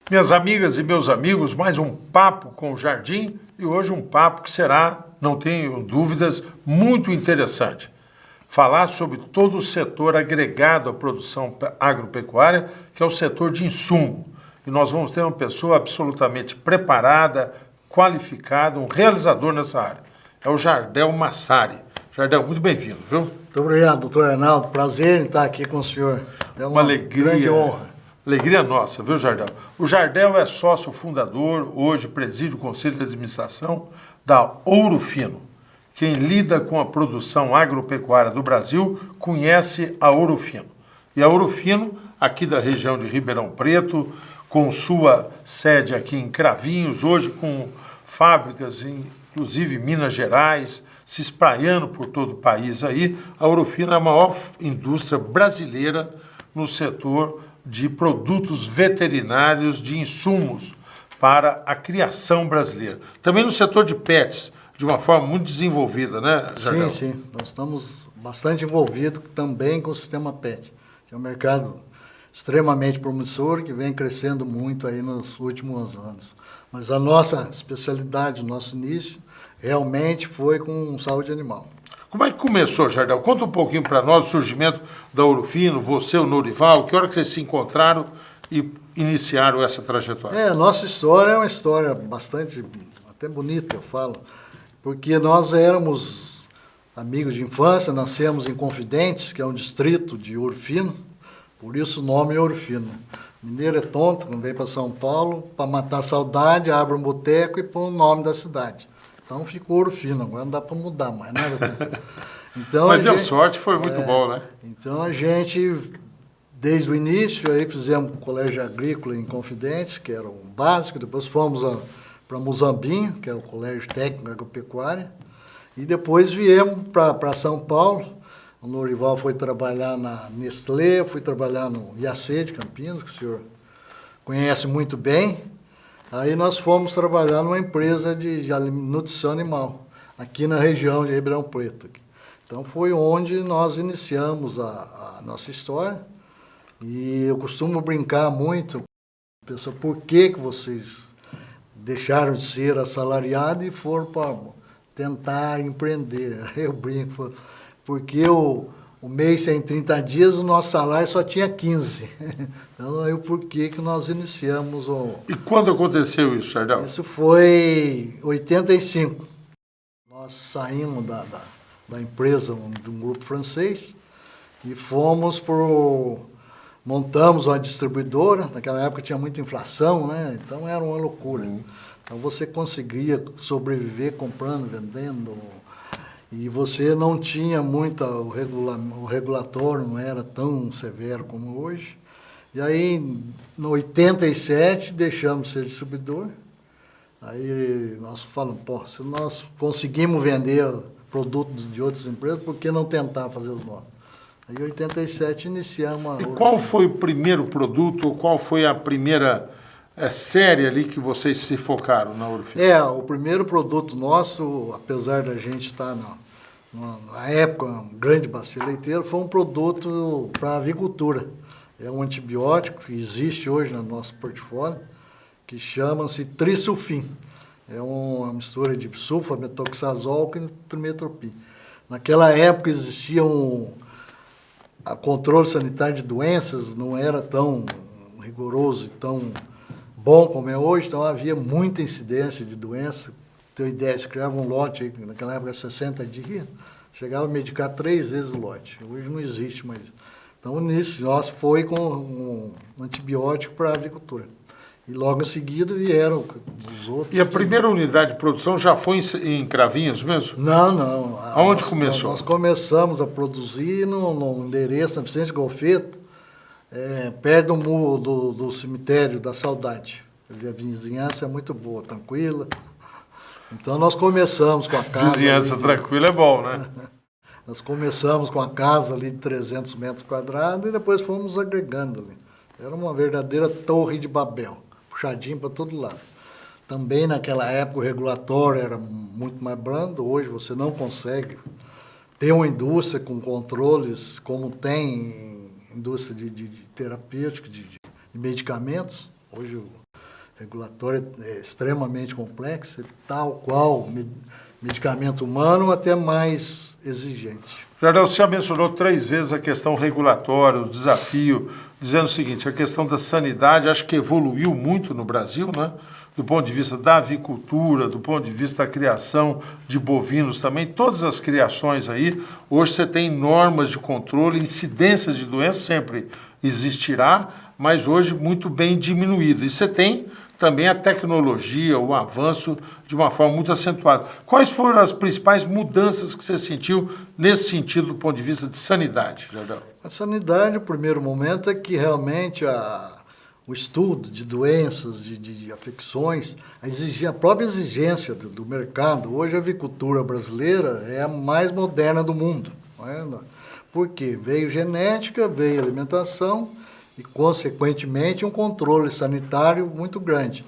Minhas amigas e meus amigos, mais um papo com o Jardim e hoje um papo que será, não tenho dúvidas, muito interessante. Falar sobre todo o setor agregado à produção agropecuária, que é o setor de insumo. E nós vamos ter uma pessoa absolutamente preparada, qualificada, um realizador nessa área. É o Jardel Massari. Jardel, muito bem-vindo, viu? Muito obrigado, doutor Reinaldo. Prazer em estar aqui com o senhor. É uma alegria, grande honra. Alegria nossa, viu, Jardel? O Jardel é sócio fundador, hoje preside o Conselho de Administração da Ouro Fino. Quem lida com a produção agropecuária do Brasil conhece a Ouro Fino. E a Ouro Fino, aqui da região de Ribeirão Preto, com sua sede aqui em Cravinhos, hoje com fábricas inclusive em Minas Gerais, se espraiando por todo o país aí, a Ouro Fino é a maior indústria brasileira no setor de produtos veterinários, de insumos para a criação brasileira. Também no setor de pets, de uma forma muito desenvolvida, né, Jardel? Sim. Nós estamos bastante envolvidos também com o sistema pet, que é um mercado extremamente promissor, que vem crescendo muito aí nos últimos anos. Mas a nossa especialidade, o nosso início, realmente foi com saúde animal. Como é que começou, Jardel? Conta um pouquinho para nós o surgimento da Ouro Fino, você, o Norival, que hora que vocês se encontraram e iniciaram essa trajetória? A nossa história é uma história bastante, até bonita, eu falo, porque nós éramos amigos de infância, nascemos em Confidentes, que é um distrito de Ouro Fino, por isso o nome é Ouro Fino. Mineiro é tonto, quando vem para São Paulo, para matar a saudade, abre um boteco e põe o nome da cidade. Então ficou Ouro Fino, agora não dá para mudar mais, né? Então, mas deu sorte, foi muito bom, né? Então a gente, desde o início, aí fizemos o colégio agrícola em Confidentes, que era um básico, depois fomos para Muzambinho, que é o colégio técnico agropecuária, e depois viemos para São Paulo. O Norival foi trabalhar na Nestlé, fui trabalhar no IAC de Campinas, que o senhor conhece muito bem. Aí nós fomos trabalhar numa empresa de nutrição animal, aqui na região de Ribeirão Preto. Então foi onde nós iniciamos a nossa história. E eu costumo brincar muito, pessoal, por que vocês deixaram de ser assalariados e foram para tentar empreender? Eu brinco, porque o mês tem 30 dias, o nosso salário só tinha 15. Então, aí o porquê que nós iniciamos o... E quando aconteceu isso, Jardel? Isso foi em 85. Nós saímos da empresa de um grupo francês e fomos montamos uma distribuidora. Naquela época tinha muita inflação, né? Então era uma loucura. Então você conseguia sobreviver comprando, vendendo... E você não tinha muita, o regulatório não era tão severo como hoje. E aí, no 87, deixamos de ser distribuidor. Aí nós falamos, se nós conseguimos vender produtos de outras empresas, por que não tentar fazer os nossos? Aí, em 87, iniciamos a... E qual foi o primeiro produto, ou qual foi a primeira série ali que vocês se focaram na Ouro Fino? O primeiro produto nosso, apesar da gente estar na época, um grande bacia leiteiro, foi um produto para avicultura. É um antibiótico que existe hoje no nosso portfólio, que chama-se Trisulfin. É uma mistura de sulfametoxazol com trimetoprim. Naquela época existia a controle sanitário de doenças, não era tão rigoroso e tão bom como é hoje, então havia muita incidência de doença. Ter uma ideia, se criava um lote, aí, naquela época 60 dias, chegava a medicar 3 vezes o lote. Hoje não existe mais. Então, nisso, nós foi com um antibiótico para a avicultura. E logo em seguida vieram os outros. E a primeira unidade de produção já foi em Cravinhos mesmo? Não. Aonde começou? Nós começamos a produzir no endereço, na Vicente Golfeto, perto do cemitério da Saudade. A vizinhança é muito boa, tranquila. Então nós começamos com a casa... Vizinhança tranquila é bom, né? Nós começamos com a casa ali de 300 metros quadrados e depois fomos agregando ali. Era uma verdadeira torre de Babel, puxadinho para todo lado. Também naquela época o regulatório era muito mais brando, hoje você não consegue ter uma indústria com controles como tem indústria de terapêutica, de medicamentos. Hoje regulatório é extremamente complexo, tal qual medicamento humano, até mais exigente. Jardel, você já mencionou 3 vezes a questão regulatória, o desafio, dizendo o seguinte, a questão da sanidade acho que evoluiu muito no Brasil, né? Do ponto de vista da avicultura, do ponto de vista da criação de bovinos também, todas as criações aí, hoje você tem normas de controle, incidências de doenças sempre existirá, mas hoje muito bem diminuído. E você tem também a tecnologia, o avanço de uma forma muito acentuada. Quais foram as principais mudanças que você sentiu nesse sentido do ponto de vista de sanidade, Jardel? A sanidade, o primeiro momento, é que realmente o estudo de doenças, de afecções, a própria exigência do mercado. Hoje a avicultura brasileira é a mais moderna do mundo. Não é? Porque veio genética, veio alimentação e, consequentemente, um controle sanitário muito grande.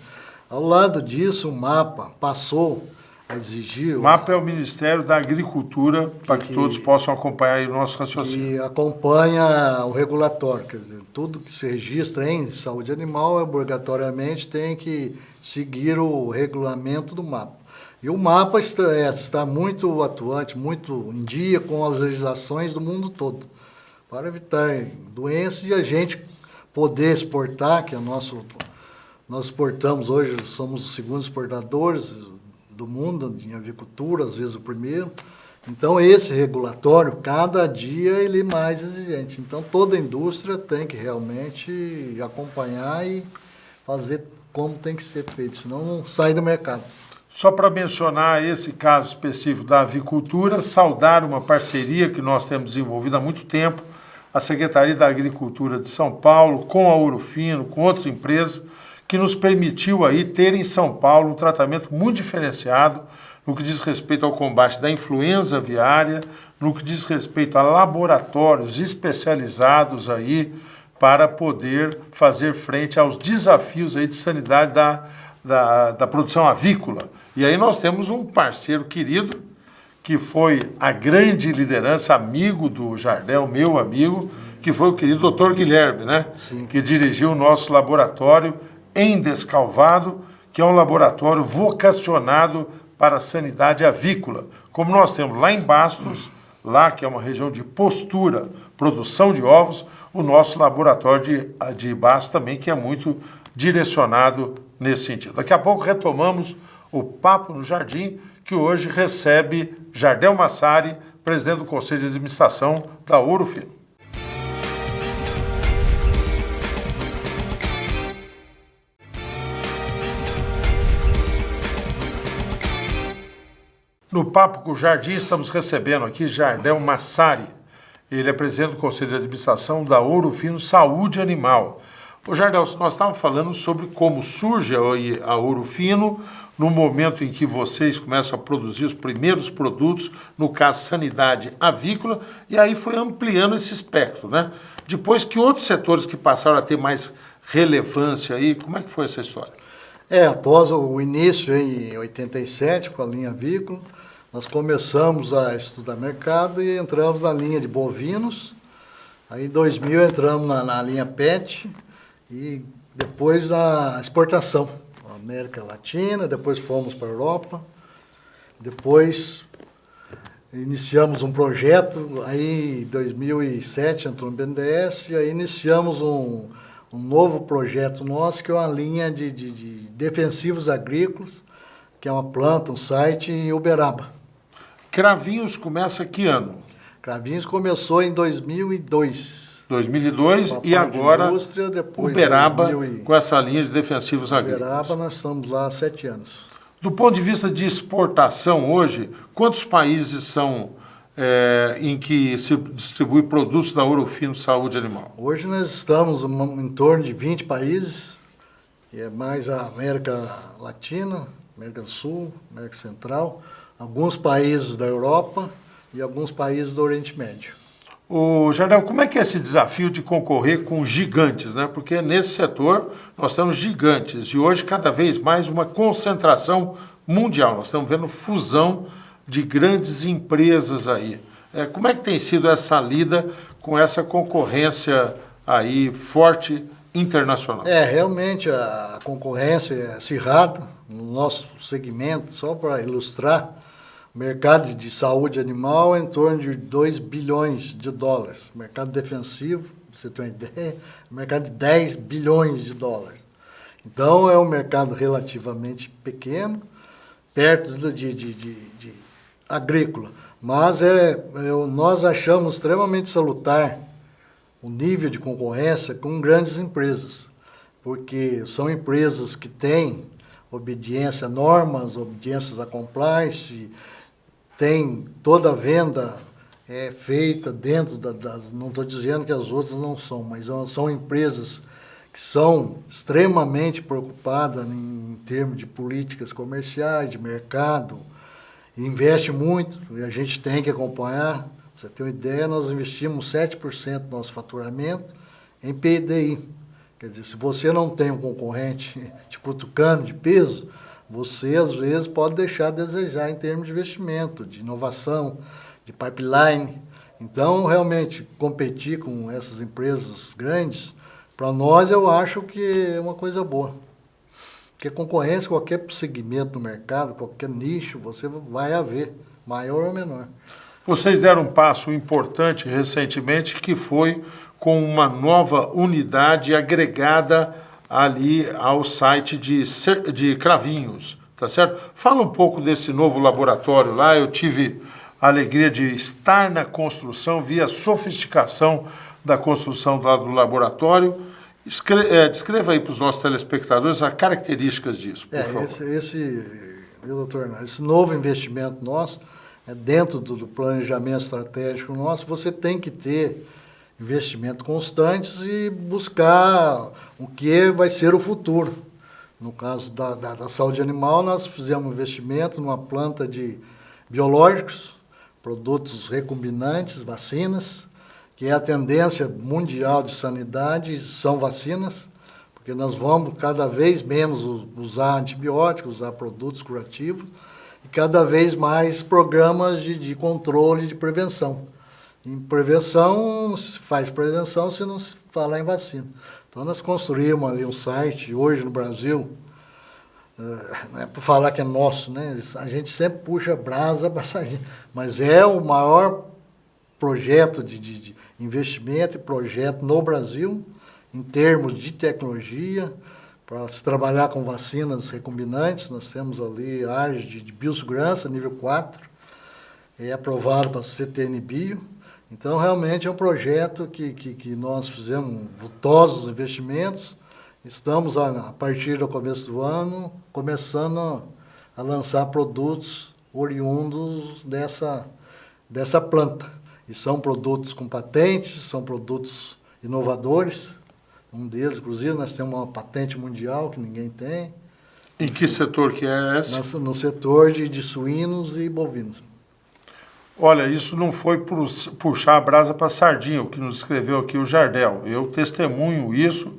Ao lado disso, o MAPA passou a exigir... O MAPA é o Ministério da Agricultura, para que todos possam acompanhar aí o nosso raciocínio. Que acompanha o regulatório, quer dizer, tudo que se registra em saúde animal, obrigatoriamente tem que seguir o regulamento do MAPA. E o MAPA está muito atuante, muito em dia com as legislações do mundo todo, para evitar doenças e a gente poder exportar, que é nós exportamos hoje, somos os segundos exportadores do mundo em avicultura, às vezes o primeiro. Então, esse regulatório, cada dia, ele é mais exigente. Então, toda a indústria tem que realmente acompanhar e fazer como tem que ser feito, senão não sai do mercado. Só para mencionar esse caso específico da avicultura, saudar uma parceria que nós temos desenvolvido há muito tempo, a Secretaria da Agricultura de São Paulo, com a Ouro Fino, com outras empresas, que nos permitiu aí ter em São Paulo um tratamento muito diferenciado no que diz respeito ao combate da influenza aviária, no que diz respeito a laboratórios especializados aí para poder fazer frente aos desafios aí de sanidade da produção avícola. E aí nós temos um parceiro querido, que foi a grande liderança, amigo do Jardel, meu amigo, que foi o querido Dr. Guilherme, né? Sim. Que dirigiu o nosso laboratório em Descalvado, que é um laboratório vocacionado para a sanidade avícola. Como nós temos lá em Bastos, lá que é uma região de postura, produção de ovos, o nosso laboratório de Bastos também, que é muito direcionado nesse sentido. Daqui a pouco retomamos o Papo no Jardim, que hoje recebe Jardel Massari, presidente do Conselho de Administração da Ouro Fino. No Papo com o Jardim, estamos recebendo aqui Jardel Massari. Ele é presidente do Conselho de Administração da Ouro Fino Saúde Animal. Ô Jardel, nós estávamos falando sobre como surge a Ouro Fino no momento em que vocês começam a produzir os primeiros produtos, no caso sanidade avícola, e aí foi ampliando esse espectro, né? Depois que outros setores que passaram a ter mais relevância aí, como é que foi essa história? Após o início em 87, com a linha avícola, nós começamos a estudar mercado e entramos na linha de bovinos. Aí em 2000 entramos na linha PET e depois a exportação, a América Latina, depois fomos para a Europa, depois iniciamos um projeto, aí em 2007 entrou no BNDES e aí iniciamos um novo projeto nosso, que é uma linha de defensivos agrícolas, que é uma planta, um site em Uberaba. Cravinhos começa que ano? Cravinhos começou em 2002. 2002 e agora indústria, depois Uberaba com essa linha de defensivos agrícolas. Uberaba nós estamos lá há 7 anos. Do ponto de vista de exportação hoje, quantos países são em que se distribui produtos da Ouro Fino Saúde Animal? Hoje nós estamos em torno de 20 países, e é mais a América Latina, América do Sul, América Central, alguns países da Europa e alguns países do Oriente Médio. Ô, Jardel, como é que é esse desafio de concorrer com gigantes, né? Porque nesse setor nós temos gigantes e hoje cada vez mais uma concentração mundial. Nós estamos vendo fusão de grandes empresas aí. Como é que tem sido essa lida com essa concorrência aí forte internacional. Realmente a concorrência é acirrada no nosso segmento, só para ilustrar, o mercado de saúde animal é em torno de 2 bilhões de dólares. O mercado defensivo, pra você ter uma ideia, é um mercado de 10 bilhões de dólares. Então é um mercado relativamente pequeno, perto de agrícola. Mas nós achamos extremamente salutar o nível de concorrência com grandes empresas, porque são empresas que têm obediência a normas, obediências a compliance, tem toda a venda feita dentro não estou dizendo que as outras não são, mas são empresas que são extremamente preocupadas em termos de políticas comerciais, de mercado, investe muito, e a gente tem que acompanhar. Pra você ter uma ideia, nós investimos 7% do nosso faturamento em PDI. Quer dizer, se você não tem um concorrente te cutucando de peso, você, às vezes, pode deixar a desejar em termos de investimento, de inovação, de pipeline. Então, realmente, competir com essas empresas grandes, para nós, eu acho que é uma coisa boa. Porque concorrência, qualquer segmento do mercado, qualquer nicho, você vai haver, maior ou menor. Vocês deram um passo importante recentemente, que foi com uma nova unidade agregada ali ao site de Cravinhos, tá certo? Fala um pouco desse novo laboratório lá. Eu tive a alegria de estar na construção, vi a sofisticação da construção do laboratório. Descreva aí para os nossos telespectadores as características disso, por favor. Viu, doutor, esse novo investimento nosso, dentro do planejamento estratégico nosso, você tem que ter investimentos constantes e buscar o que vai ser o futuro. No caso da saúde animal, nós fizemos um investimento numa planta de biológicos, produtos recombinantes, vacinas, que é a tendência mundial de sanidade, são vacinas, porque nós vamos cada vez menos usar antibióticos, usar produtos curativos, e cada vez mais programas de controle de prevenção. Em prevenção, se faz prevenção se não se falar em vacina. Então, nós construímos ali um site, hoje no Brasil, não é por falar que é nosso, né? A gente sempre puxa brasa para sair, mas é o maior projeto de investimento e projeto no Brasil, em termos de tecnologia, para se trabalhar com vacinas recombinantes. Nós temos ali áreas de biossegurança, nível 4, é aprovado para CTN Bio. Então, realmente é um projeto que nós fizemos vultosos investimentos. Estamos, a partir do começo do ano, começando a lançar produtos oriundos dessa planta. E são produtos com patentes, são produtos inovadores. Um deles, inclusive, nós temos uma patente mundial que ninguém tem. Em que setor que é esse? No setor de suínos e bovinos. Olha, isso não foi puxar a brasa para a sardinha, o que nos escreveu aqui o Jardel. Eu testemunho isso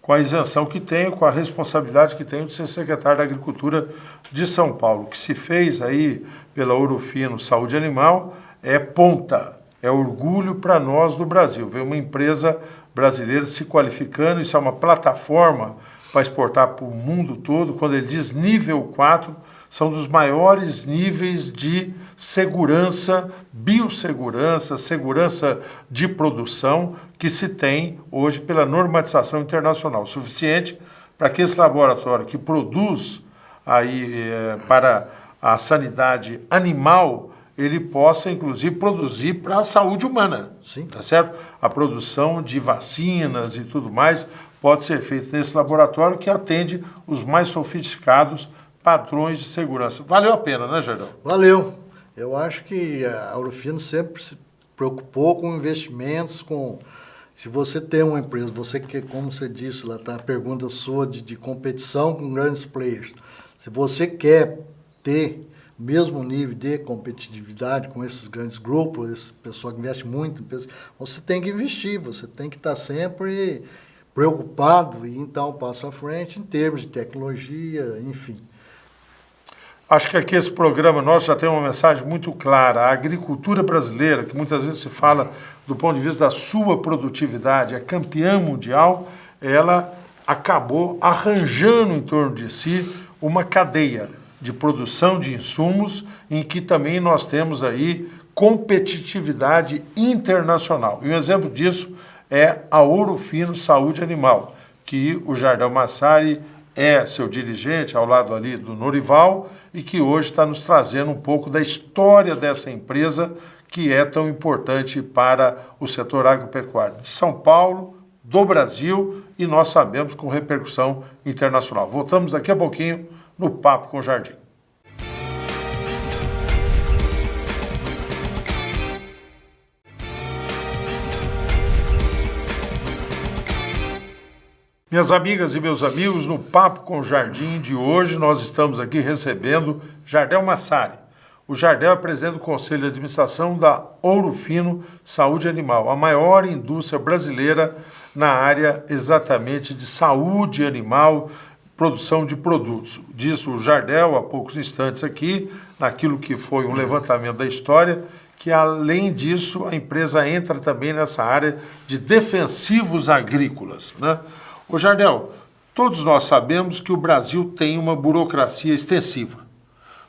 com a isenção que tenho, com a responsabilidade que tenho de ser secretário da Agricultura de São Paulo. O que se fez aí pela Ouro Fino Saúde Animal é ponta, é orgulho para nós do Brasil. Ver uma empresa brasileira se qualificando, isso é uma plataforma para exportar para o mundo todo. Quando ele diz nível 4, são dos maiores níveis de segurança, biossegurança, segurança de produção que se tem hoje pela normatização internacional, suficiente para que esse laboratório que produz aí para a sanidade animal, ele possa, inclusive, produzir para a saúde humana. Sim. Tá certo? A produção de vacinas e tudo mais pode ser feita nesse laboratório que atende os mais sofisticados padrões de segurança. Valeu a pena, né, Jardel? Valeu. Eu acho que a Ouro Fino sempre se preocupou com investimentos, se você tem uma empresa, você quer, como você disse lá, tá a pergunta sua de competição com grandes players. Se você quer ter o mesmo nível de competitividade com esses grandes grupos, esse pessoal que investe muito, você tem que investir, você tem que estar sempre preocupado e então um passo à frente em termos de tecnologia, enfim. Acho que aqui esse programa nosso já tem uma mensagem muito clara. A agricultura brasileira, que muitas vezes se fala do ponto de vista da sua produtividade, é campeã mundial, ela acabou arranjando em torno de si uma cadeia de produção de insumos em que também nós temos aí competitividade internacional. E um exemplo disso é a Ouro Fino Saúde Animal, que o Jardel Massari é seu dirigente, ao lado ali do Norival, e que hoje está nos trazendo um pouco da história dessa empresa que é tão importante para o setor agropecuário de São Paulo, do Brasil, e nós sabemos com repercussão internacional. Voltamos daqui a pouquinho no Papo com o Jardim. Minhas amigas e meus amigos, no Papo com o Jardim de hoje, nós estamos aqui recebendo Jardel Massari. O Jardel é presidente do Conselho de Administração da Ouro Fino Saúde Animal, a maior indústria brasileira na área exatamente de saúde animal, produção de produtos. Disse o Jardel há poucos instantes aqui, naquilo que foi um levantamento da história, que além disso a empresa entra também nessa área de defensivos agrícolas, né? Ô Jardel, todos nós sabemos que o Brasil tem uma burocracia extensiva.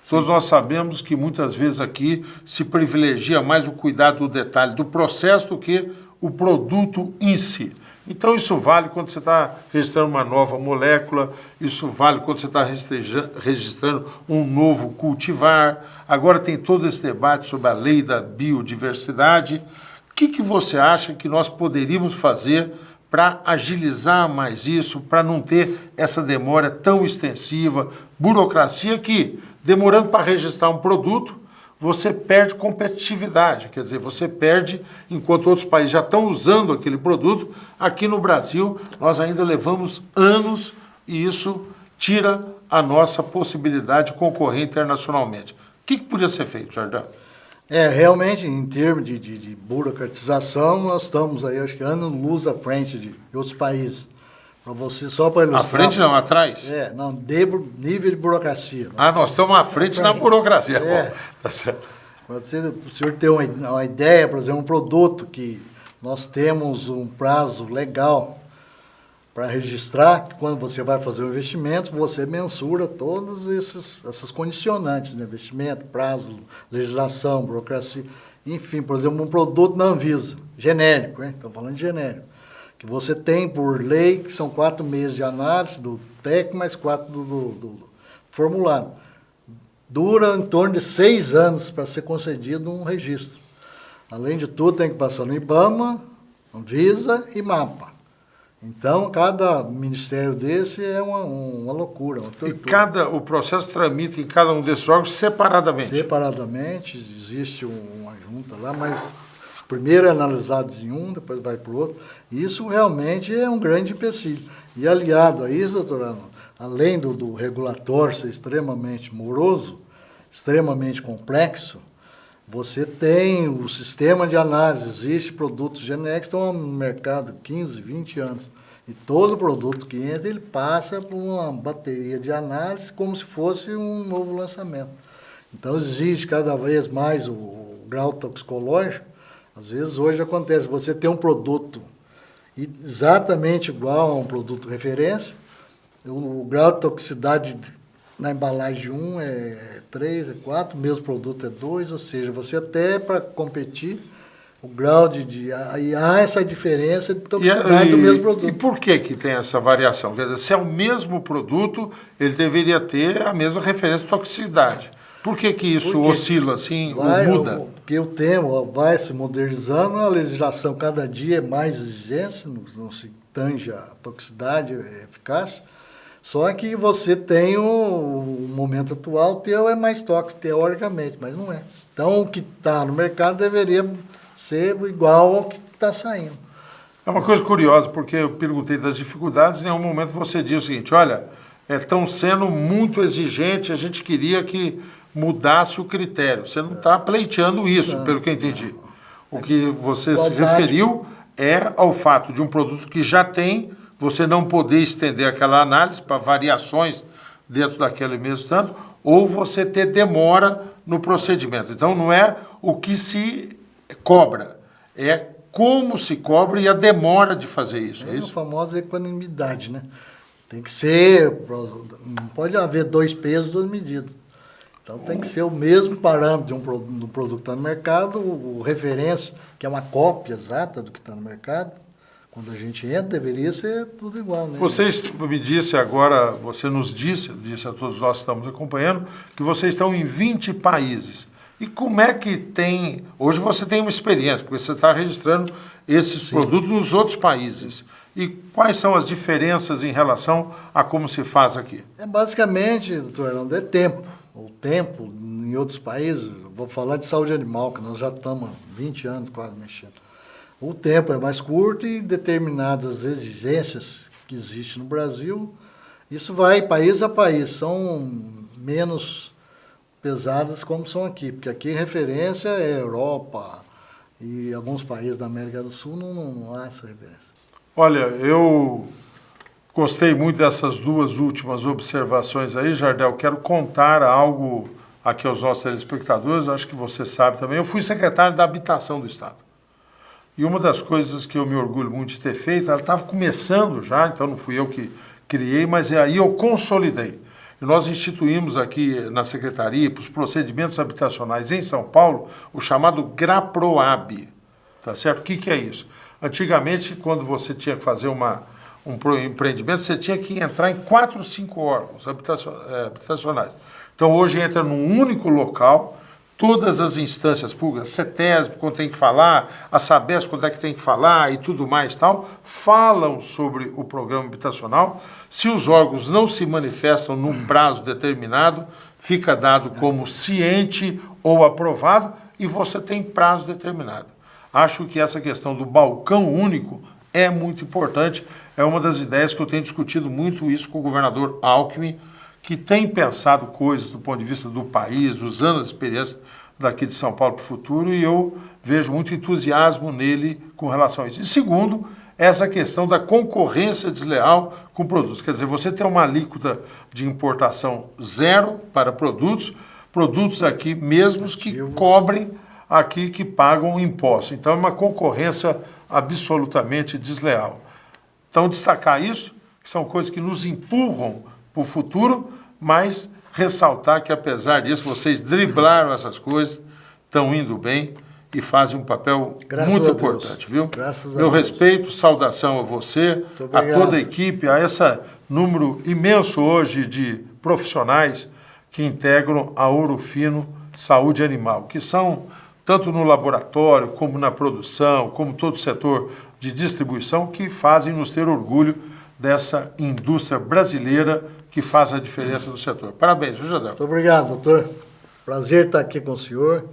Todos nós sabemos que muitas vezes aqui se privilegia mais o cuidado do detalhe do processo do que o produto em si. Então isso vale quando você está registrando uma nova molécula, isso vale quando você está registrando um novo cultivar. Agora tem todo esse debate sobre a lei da biodiversidade. O que você acha que nós poderíamos fazer para agilizar mais isso, para não ter essa demora tão extensiva, burocracia que, demorando para registrar um produto, você perde competitividade, quer dizer, você perde, enquanto outros países já estão usando aquele produto, aqui no Brasil nós ainda levamos anos e isso tira a nossa possibilidade de concorrer internacionalmente. O que podia ser feito, Jardel? Realmente, em termos de burocratização, nós estamos aí, acho que anos-luz à frente de outros países. Para você, só para ilustrar... À frente não, atrás? Não, nível de burocracia. Nós estamos à frente na burocracia. Tá certo. Para o senhor ter uma ideia, por exemplo, um produto que nós temos um prazo legal para registrar, que quando você vai fazer o investimento, você mensura todas essas condicionantes, né? Investimento, prazo, legislação, burocracia, enfim, por exemplo, um produto na Anvisa, genérico, né? Estamos falando de genérico, que você tem por lei, que são 4 meses de análise do técnico, mais 4 do formulado. Dura em torno de 6 anos para ser concedido um registro. Além de tudo, tem que passar no IBAMA, Anvisa e MAPA. Então, cada ministério desse é uma loucura. O processo tramita em cada um desses órgãos separadamente? Separadamente, existe uma junta lá, mas primeiro é analisado em um, depois vai para o outro. Isso realmente é um grande empecilho. E aliado a isso, doutor Arnaldo, além do regulatório ser extremamente moroso, extremamente complexo, você tem o sistema de análise, existe produtos genéricos que estão no mercado há 15, 20 anos. E todo produto que entra, ele passa por uma bateria de análise como se fosse um novo lançamento. Então, exige cada vez mais o grau toxicológico. Às vezes, hoje acontece, você tem um produto exatamente igual a um produto referência, o grau de toxicidade na embalagem de um é 3, é 4, o mesmo produto é 2, ou seja, você até para competir, o grau aí há essa diferença de toxicidade do mesmo produto. E por que tem essa variação? Quer dizer, se é o mesmo produto, ele deveria ter a mesma referência de toxicidade. Por que isso oscila assim, ou muda? Porque o tema vai se modernizando, a legislação cada dia é mais exigente, não se tange a toxicidade, eficácia. Só que você tem o momento atual, o teu é mais tóxico, teoricamente, mas não é. Então, o que está no mercado deveria ser igual ao que está saindo. É uma coisa curiosa, porque eu perguntei das dificuldades, em nenhum momento você diz o seguinte, olha, estão sendo muito exigentes, a gente queria que mudasse o critério. Você não está pleiteando isso, pelo que eu entendi. O que você se referiu é ao fato de um produto que já tem, você não poder estender aquela análise para variações dentro daquele mesmo tanto, ou você ter demora no procedimento. Então, não é o que se cobra, é como se cobra e a demora de fazer isso, é É a isso? famosa equanimidade, né? Tem que ser, não pode haver 2 pesos, 2 medidas. Então tem que ser o mesmo parâmetro do produto que está no mercado, o referência, que é uma cópia exata do que está no mercado. Quando a gente entra, deveria ser tudo igual, né? Vocês me disse agora, você nos disse a todos nós que estamos acompanhando, que vocês estão em 20 países. E como é que tem... Hoje você tem uma experiência, porque você está registrando esses produtos nos outros países. E quais são as diferenças em relação a como se faz aqui? É basicamente, doutor Hernando, é tempo. O tempo, em outros países, vou falar de saúde animal, que nós já estamos há 20 anos quase mexendo. O tempo é mais curto e determinadas exigências que existem no Brasil, isso vai país a país, são menos pesadas como são aqui, porque aqui referência é Europa e alguns países da América do Sul não há essa referência. Olha, eu gostei muito dessas duas últimas observações aí, Jardel. Quero contar algo aqui aos nossos telespectadores, acho que você sabe também. Eu fui secretário da Habitação do Estado. E uma das coisas que eu me orgulho muito de ter feito, ela estava começando já, então não fui eu que criei, mas aí eu consolidei. E nós instituímos aqui na Secretaria, para os procedimentos habitacionais em São Paulo, o chamado GRAPROAB. Tá certo? O que é isso? Antigamente, quando você tinha que fazer um empreendimento, você tinha que entrar em 4 ou 5 órgãos habitacionais. Então, hoje entra num único local, todas as instâncias públicas, a CETESB, quando tem que falar, a Sabesp, quando é que tem que falar e tudo mais tal, falam sobre o programa habitacional. Se os órgãos não se manifestam num prazo determinado, fica dado como ciente ou aprovado e você tem prazo determinado. Acho que essa questão do balcão único é muito importante. É uma das ideias que eu tenho discutido muito isso com o governador Alckmin, que tem pensado coisas do ponto de vista do país, usando as experiências daqui de São Paulo para o futuro, e eu vejo muito entusiasmo nele com relação a isso. E segundo, essa questão da concorrência desleal com produtos. Quer dizer, você tem uma alíquota de importação zero para produtos aqui mesmos que cobrem aqui, que pagam imposto. Então, é uma concorrência absolutamente desleal. Então, destacar isso, que são coisas que nos empurram para o futuro, mas ressaltar que, apesar disso, vocês driblaram essas coisas, estão indo bem e fazem um papel muito importante, viu? Meu respeito, saudação a você, a toda a equipe, a esse número imenso hoje de profissionais que integram a Ouro Fino Saúde Animal, que são tanto no laboratório, como na produção, como todo o setor de distribuição, que fazem nos ter orgulho dessa indústria brasileira que faz a diferença no setor. Parabéns, viu, Jardel? Muito obrigado, doutor. Prazer estar aqui com o senhor.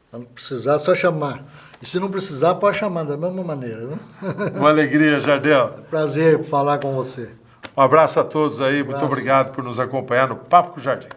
Quando precisar, é só chamar. E se não precisar, pode chamar da mesma maneira, viu? Uma alegria, Jardel. Prazer falar com você. Um abraço a todos aí. Muito obrigado por nos acompanhar no Papo com o Jardim.